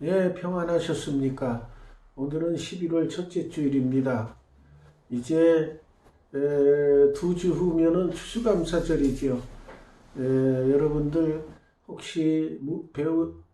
예, 평안하셨습니까? 오늘은 11월 첫째 주일입니다. 이제 2주 후면은 추수감사절이죠. 여러분들 혹시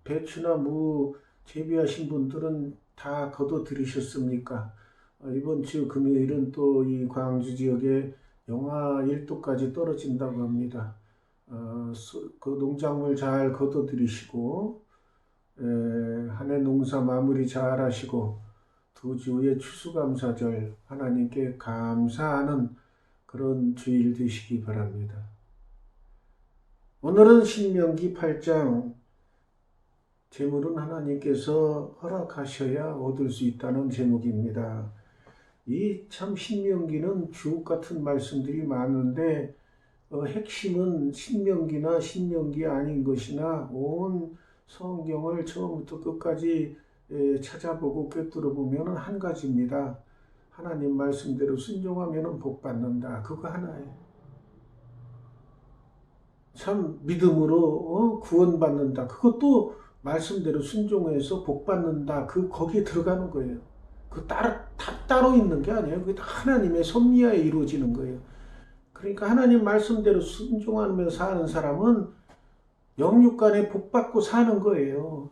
배추나 무 재배하신 분들은 다 거둬 들이셨습니까? 이번 주 금요일은 또 이 광주 지역에 영하 1도까지 떨어진다고 합니다. 그 농작물 잘 거둬 들이시고 한 해 농사 마무리 잘 하시고 2주 후에 추수감사절 하나님께 감사하는 그런 주일 되시기 바랍니다. 오늘은 신명기 8장 재물은 하나님께서 허락하셔야 얻을 수 있다는 제목입니다. 이 참 신명기는 주옥 같은 말씀들이 많은데 핵심은 신명기나 신명기 아닌 것이나 온 성경을 처음부터 끝까지 찾아보고 꿰뚫어 보면 한 가지입니다. 하나님 말씀대로 순종하면 복 받는다. 그거 하나예요. 참 믿음으로 구원받는다. 그것도 말씀대로 순종해서 복 받는다. 거기에 들어가는 거예요. 따로 있는 게 아니에요. 그게 다 하나님의 섭리하에 이루어지는 거예요. 그러니까 하나님 말씀대로 순종하며 사는 사람은 영육간에 복 받고 사는 거예요.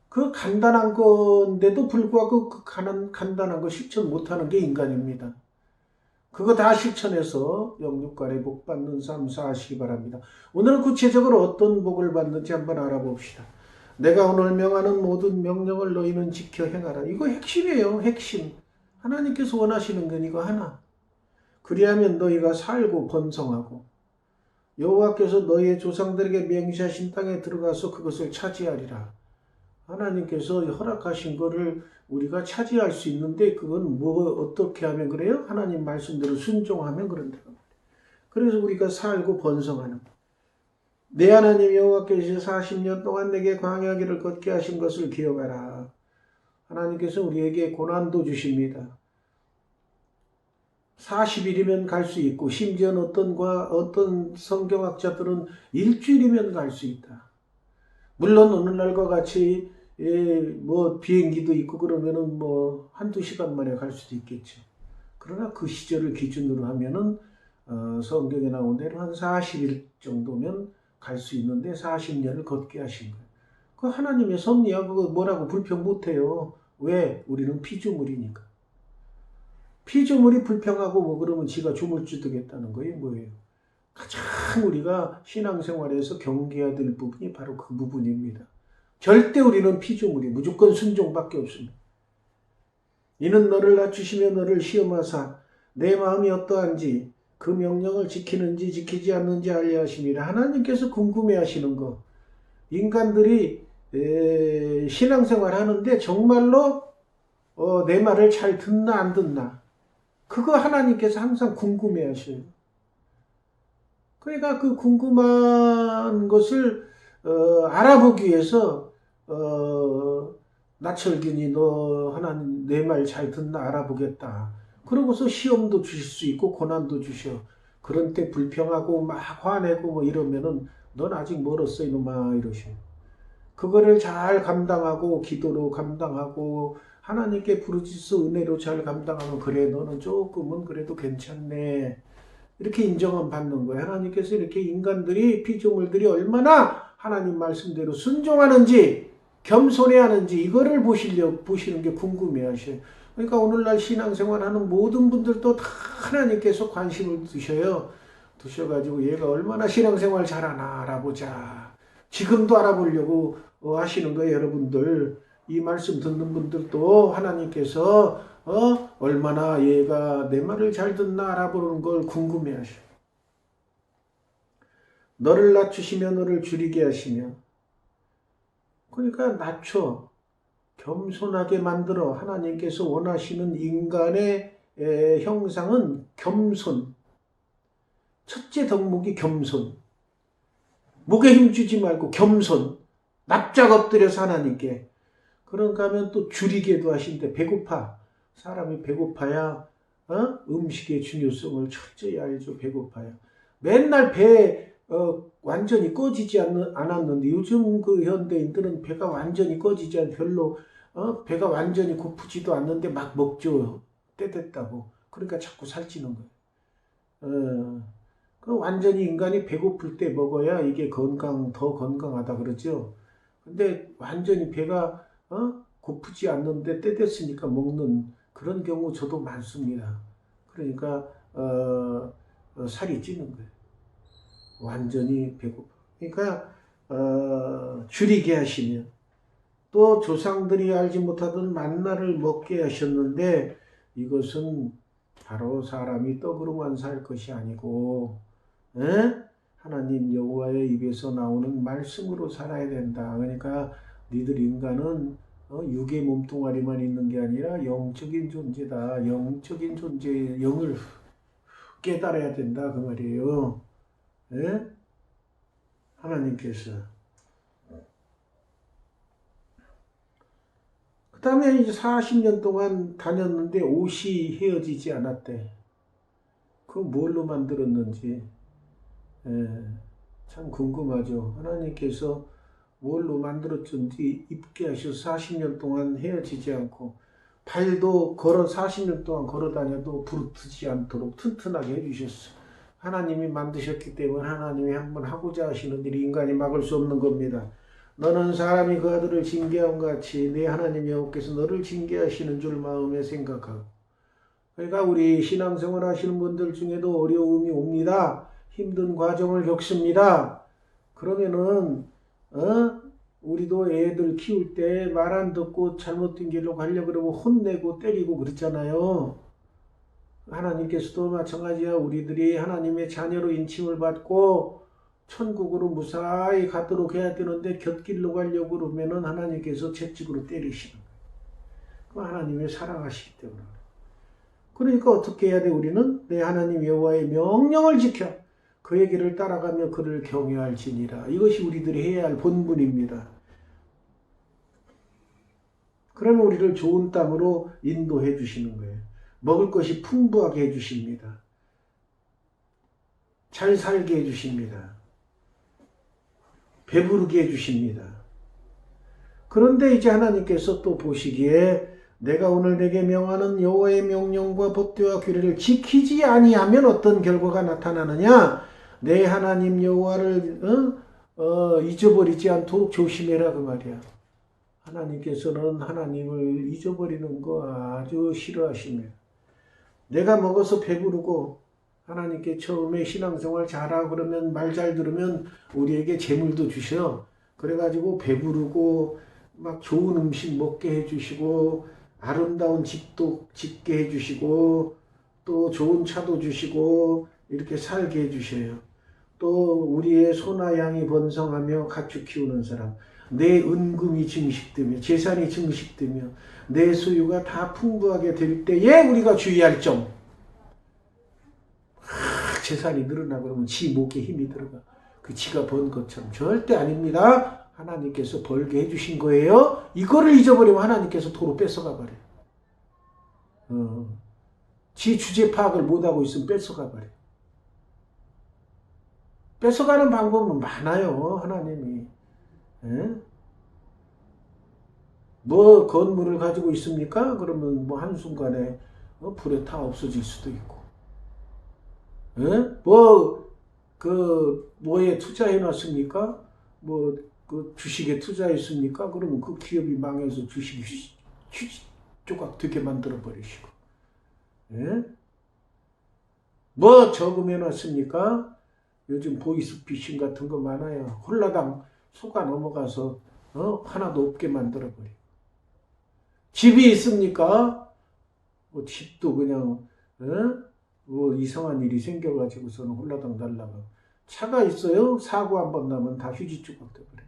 그 간단한 건데도 불구하고 그 간단한 거 실천 못하는 게 인간입니다. 그거 다 실천해서 영육간에 복 받는 삶 사시기 바랍니다. 오늘은 구체적으로 어떤 복을 받는지 한번 알아봅시다. 내가 오늘 명하는 모든 명령을 너희는 지켜 행하라. 이거 핵심이에요. 핵심. 하나님께서 원하시는 건 이거 하나. 그리하면 너희가 살고 번성하고 여호와께서 너희의 조상들에게 맹세하신 땅에 들어가서 그것을 차지하리라. 하나님께서 허락하신 거를 우리가 차지할 수 있는데 그건 어떻게 하면 그래요? 하나님 말씀대로 순종하면 그런다. 그래서 우리가 살고 번성하는 거. 내 하나님 여호와께서 40년 동안 내게 광야길을 걷게 하신 것을 기억하라. 하나님께서 우리에게 고난도 주십니다. 40일이면 갈 수 있고 심지어는 어떤 성경학자들은 일주일이면 갈 수 있다. 물론 오늘날과 같이 비행기도 있고 그러면은 한두 시간 만에 갈 수도 있겠죠. 그러나 그 시절을 기준으로 하면은 성경에 나온 대로 한 40일 정도면 갈 수 있는데 40년을 걷게 하신 거예요. 그 하나님의 섭리야. 그거 뭐라고 불평 못해요. 왜? 우리는 피조물이니까. 피조물이 불평하고 그러면 지가 조물주되겠다는 거예요. 뭐예요? 가장 우리가 신앙생활에서 경계해야 될 부분이 바로 그 부분입니다. 절대 우리는 피조물이 무조건 순종밖에 없습니다. 이는 너를 낮추시며 너를 시험하사 내 마음이 어떠한지 그 명령을 지키는지 지키지 않는지 알려 하심이라. 하나님께서 궁금해하시는 거. 인간들이 신앙생활 하는데 정말로 내 말을 잘 듣나 안 듣나. 그거 하나님께서 항상 궁금해하셔요. 그러니까 그 궁금한 것을 알아보기 위해서 나철균이 너 하나님 내 말 잘 듣나 알아보겠다. 그러고서 시험도 주실 수 있고 고난도 주셔. 그런 때 불평하고 막 화내고 이러면은 넌 아직 멀었어 이놈아 이러셔. 그거를 잘 감당하고 기도로 감당하고 하나님께 부르짖어 은혜로 잘 감당하면 그래 너는 조금은 그래도 괜찮네. 이렇게 인정을 받는 거예요. 하나님께서 이렇게 인간들이 피조물들이 얼마나 하나님 말씀대로 순종하는지 겸손해 하는지 이거를 보시는 게 궁금해 하셔요. 그러니까 오늘날 신앙생활하는 모든 분들도 다 하나님께서 관심을 두셔가지고 얘가 얼마나 신앙생활 잘하나 알아보자. 지금도 알아보려고 하시는 거예요. 여러분들 이 말씀 듣는 분들도 하나님께서 얼마나 얘가 내 말을 잘 듣나 알아보는 걸 궁금해 하셔. 너를 낮추시며 너를 줄이게 하시며. 그러니까 낮춰. 겸손하게 만들어. 하나님께서 원하시는 인간의 형상은 겸손. 첫째 덕목이 겸손. 목에 힘주지 말고 겸손. 납작 엎드려서 하나님께. 그런가 하면 또 줄이게도 하신대. 배고파. 사람이 배고파야 음식의 중요성을 철저히 알죠. 배고파야. 맨날 완전히 꺼지지 않았는데 요즘 그 현대인들은 배가 완전히 꺼지지 않 별로 배가 완전히 고프지도 않는데 막 먹죠. 때 됐다고. 그러니까 자꾸 살찌는 거예요. 그 완전히 인간이 배고플 때 먹어야 이게 더 건강하다 그러죠. 근데 완전히 배가 고프지 않는데 때 됐으니까 먹는 그런 경우 저도 많습니다. 그러니까 살이 찌는 거예요. 완전히 배고파. 그러니까 줄이게 하시면 또 조상들이 알지 못하던 만나를 먹게 하셨는데 이것은 바로 사람이 떡으로만 살 것이 아니고 하나님 여호와의 입에서 나오는 말씀으로 살아야 된다. 그러니까 니들 인간은 육의 몸뚱아리만 있는 게 아니라 영적인 존재다. 영적인 존재의 영을 깨달아야 된다 그 말이에요. 하나님께서. 그 다음에 이제 40년 동안 다녔는데 옷이 헤어지지 않았대. 그거 뭘로 만들었는지 참 궁금하죠. 하나님께서 뭘로 만들었는지 입게 하셔서 40년 동안 헤어지지 않고 발도 40년 동안 걸어 다녀도 부르트지 않도록 튼튼하게 해주셨어. 하나님이 만드셨기 때문에 하나님이 한번 하고자 하시는 일이 인간이 막을 수 없는 겁니다. 너는 사람이 그 아들을 징계함 같이 내 하나님 여호와께서 너를 징계하시는 줄 마음에 생각하고. 그러니까 우리 신앙생활 하시는 분들 중에도 어려움이 옵니다. 힘든 과정을 겪습니다. 그러면은 우리도 애들 키울 때 말 안 듣고 잘못된 길로 가려고 그러고 혼내고 때리고 그랬잖아요. 하나님께서도 마찬가지야. 우리들이 하나님의 자녀로 인칭을 받고 천국으로 무사히 가도록 해야 되는데 곁길로 가려고 그러면은 하나님께서 채찍으로 때리시는 거예요. 하나님의 사랑하시기 때문에. 그러니까 어떻게 해야 돼? 우리는 내 하나님 여호와의 명령을 지켜 그의 길을 따라가며 그를 경외할지니라. 이것이 우리들이 해야 할 본분입니다. 그러면 우리를 좋은 땅으로 인도해 주시는 거예요. 먹을 것이 풍부하게 해주십니다. 잘 살게 해주십니다. 배부르게 해주십니다. 그런데 이제 하나님께서 또 보시기에 내가 오늘 내게 명하는 여호와의 명령과 법도와 규례를 지키지 아니하면 어떤 결과가 나타나느냐? 내 하나님 여호와를 잊어버리지 않도록 조심해라 그 말이야. 하나님께서는 하나님을 잊어버리는 거 아주 싫어하십니다. 내가 먹어서 배부르고 하나님께 처음에 신앙생활 잘하고 그러면 말 잘 들으면 우리에게 재물도 주셔. 그래가지고 배부르고 막 좋은 음식 먹게 해주시고 아름다운 집도 짓게 해주시고 또 좋은 차도 주시고 이렇게 살게 해주셔요. 또 우리의 소나 양이 번성하며 가축 키우는 사람, 내 은금이 증식되며 재산이 증식되며 내 소유가 다 풍부하게 될 때에 우리가 주의할 점. 재산이 늘어나 그러면 지 목에 힘이 들어가. 그 지가 번 것처럼. 절대 아닙니다. 하나님께서 벌게 해주신 거예요. 이거를 잊어버리면 하나님께서 도로 뺏어가 버려요. 지 주제 파악을 못하고 있으면 뺏어가 버려요. 뺏어가는 방법은 많아요. 하나님이. 뭐 건물을 가지고 있습니까? 그러면 뭐 한순간에 불에 타 없어질 수도 있고. 뭐에 투자해 놨습니까? 그 주식에 투자했습니까? 그러면 그 기업이 망해서 주식이 조각 되게 만들어 버리시고. 뭐 저금해 놨습니까? 요즘 보이스피싱 같은 거 많아요. 홀라당 속아 넘어가서 하나도 없게 만들어 버리고. 집이 있습니까? 뭐 집도 그냥 뭐 이상한 일이 생겨가지고서는 홀라당 달라고. 차가 있어요? 사고 한 번 나면 다 휴지 조각 돼버려.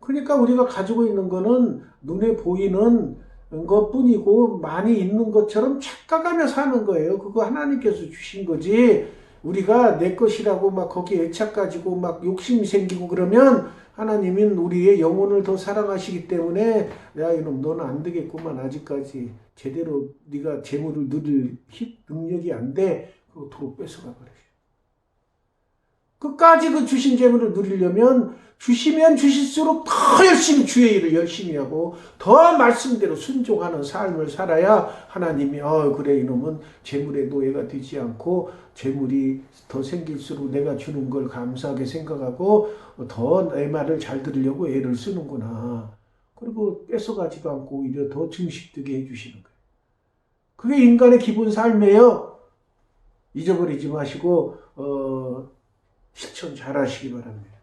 그러니까 우리가 가지고 있는 거는 눈에 보이는 것뿐이고 많이 있는 것처럼 착각하며 사는 거예요. 그거 하나님께서 주신 거지. 우리가 내 것이라고 막 거기에 애착 가지고 막 욕심이 생기고 그러면 하나님은 우리의 영혼을 더 사랑하시기 때문에 야 이놈 너는 안 되겠구만. 아직까지 제대로 네가 재물을 누릴 능력이 안 돼. 그거 도로 뺏어가 버려요. 끝까지 그 주신 재물을 누리려면 주시면 주실수록 더 열심히 주의 일을 열심히 하고 더 말씀대로 순종하는 삶을 살아야 하나님이 그래 이놈은 재물의 노예가 되지 않고 재물이 더 생길수록 내가 주는 걸 감사하게 생각하고 더 내 말을 잘 들으려고 애를 쓰는구나. 그리고 뺏어가지도 않고 오히려 더 증식되게 해주시는 거예요. 그게 인간의 기본 삶이에요. 잊어버리지 마시고 실천 잘 하시기 바랍니다.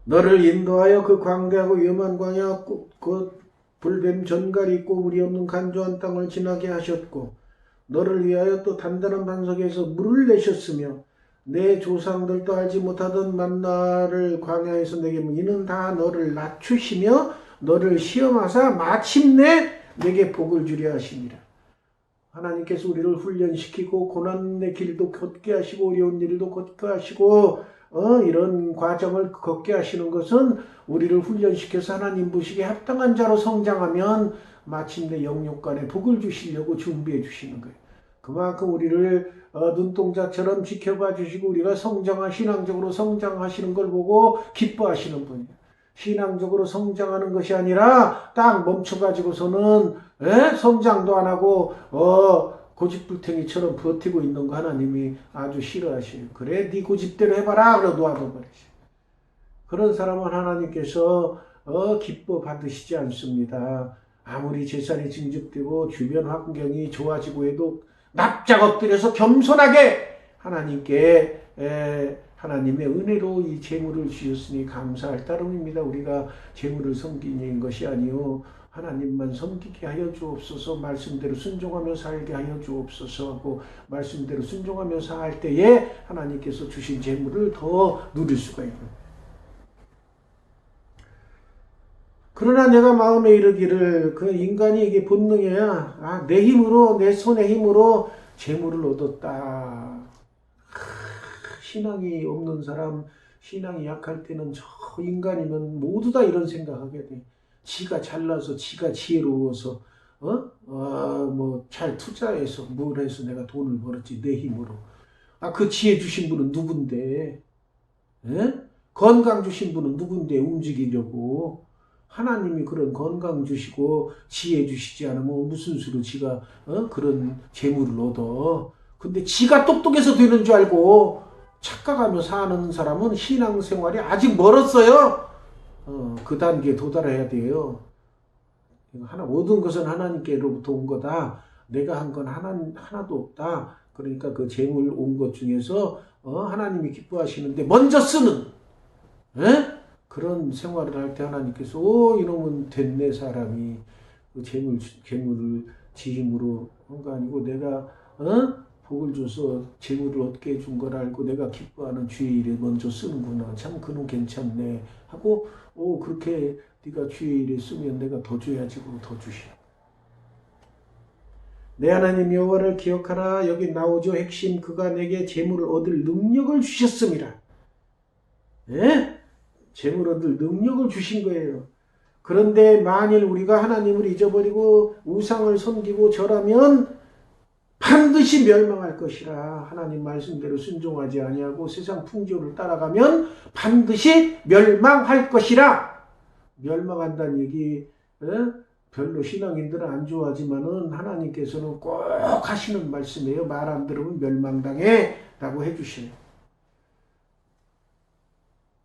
너를 인도하여 그 광대하고 위험한 광야 그 불뱀 전갈이 있고 물이 없는 간조한 땅을 지나게 하셨고 너를 위하여 또 단단한 반석에서 물을 내셨으며 내 조상들도 알지 못하던 만나를 광야에서 내게 이는 다 너를 낮추시며 너를 시험하사 마침내 내게 복을 주려 하심이라. 하나님께서 우리를 훈련시키고 고난의 길도 걷게 하시고 어려운 일도 걷게 하시고 이런 과정을 걷게 하시는 것은 우리를 훈련시켜서 하나님 보시기에 합당한 자로 성장하면 마침내 영육간에 복을 주시려고 준비해 주시는 거예요. 그만큼 우리를 눈동자처럼 지켜봐 주시고 우리가 신앙적으로 성장하시는 걸 보고 기뻐하시는 분이에요. 신앙적으로 성장하는 것이 아니라 딱 멈춰가지고서는 성장도 안 하고 고집불탱이처럼 버티고 있는 거 하나님이 아주 싫어하셔요. 그래 네 고집대로 해봐라 그래 놓아둬버리셔요. 그런 사람은 하나님께서 기뻐 받으시지 않습니다. 아무리 재산이 증식되고 주변 환경이 좋아지고 해도 납작 엎드려서 겸손하게 하나님께 하나님의 은혜로 이 재물을 주셨으니 감사할 따름입니다. 우리가 재물을 섬기는 것이 아니요 하나님만 섬기게 하여 주옵소서. 말씀대로 순종하며 살게 하여 주옵소서 하고 말씀대로 순종하며 살 때에 하나님께서 주신 재물을 더 누릴 수가 있는 거예요. 그러나 내가 마음에 이르기를 그 인간이 이게 본능이야. 내 힘으로 내 손의 힘으로 재물을 얻었다. 신앙이 없는 사람, 신앙이 약할 때는 저 인간이면 모두 다 이런 생각하게 돼. 지가 잘나서, 지가 지혜로워서, 뭐 잘 투자해서 뭘 해서 내가 돈을 벌었지 내 힘으로. 그 지혜 주신 분은 누군데? 건강 주신 분은 누군데 움직이려고? 하나님이 그런 건강 주시고 지혜 주시지 않으면 무슨 수로 지가 그런 재물을 얻어. 근데 지가 똑똑해서 되는 줄 알고 착각하며 사는 사람은 신앙생활이 아직 멀었어요. 그 단계에 도달해야 돼요. 모든 것은 하나님께로부터 온 거다. 내가 한 건 하나도 없다. 그러니까 그 재물 온 것 중에서 하나님이 기뻐하시는데 먼저 쓰는 그런 생활을 할 때 하나님께서 이놈은 됐네 사람이 그 재물을 지 힘으로 한 거 아니고 내가 복을 줘서 재물을 얻게 해준 걸 알고 내가 기뻐하는 주의 일에 먼저 쓰는구나. 참 그놈 괜찮네 하고 그렇게 네가 주의 일에 쓰면 내가 더 줘야지 그러고 더 주시오. 내 하나님 여호와를 기억하라. 여기 나오죠. 핵심 그가 내게 재물을 얻을 능력을 주셨습니다. 재물 얻을 능력을 주신 거예요. 그런데 만일 우리가 하나님을 잊어버리고 우상을 섬기고 절하면 반드시 멸망할 것이라. 하나님 말씀대로 순종하지 아니하고 세상 풍조를 따라가면 반드시 멸망할 것이라. 멸망한다는 얘기 별로 신앙인들은 안 좋아하지만은 하나님께서는 꼭 하시는 말씀이에요. 말 안 들으면 멸망당해 라고 해주셔요.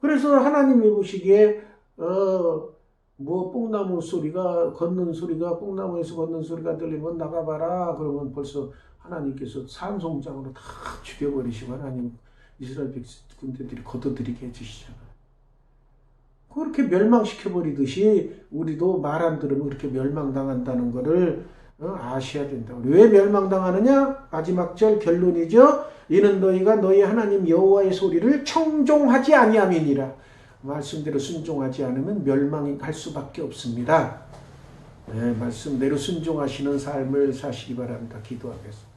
그래서 하나님이 보시기에 뽕나무 소리가 걷는 소리가 뽕나무에서 걷는 소리가 들리면 나가봐라. 그러면 벌써 하나님께서 산송장으로 다 죽여버리시고 하나님 이스라엘 군대들이 걷어들이게 해주시잖아요. 그렇게 멸망시켜버리듯이 우리도 말 안 들으면 그렇게 멸망당한다는 것을 아셔야 된다. 왜 멸망당하느냐? 마지막 절 결론이죠. 이는 너희가 너희 하나님 여호와의 소리를 청종하지 아니함이니라. 말씀대로 순종하지 않으면 멸망할 수밖에 없습니다. 말씀대로 순종하시는 삶을 사시기 바랍니다. 기도하겠습니다.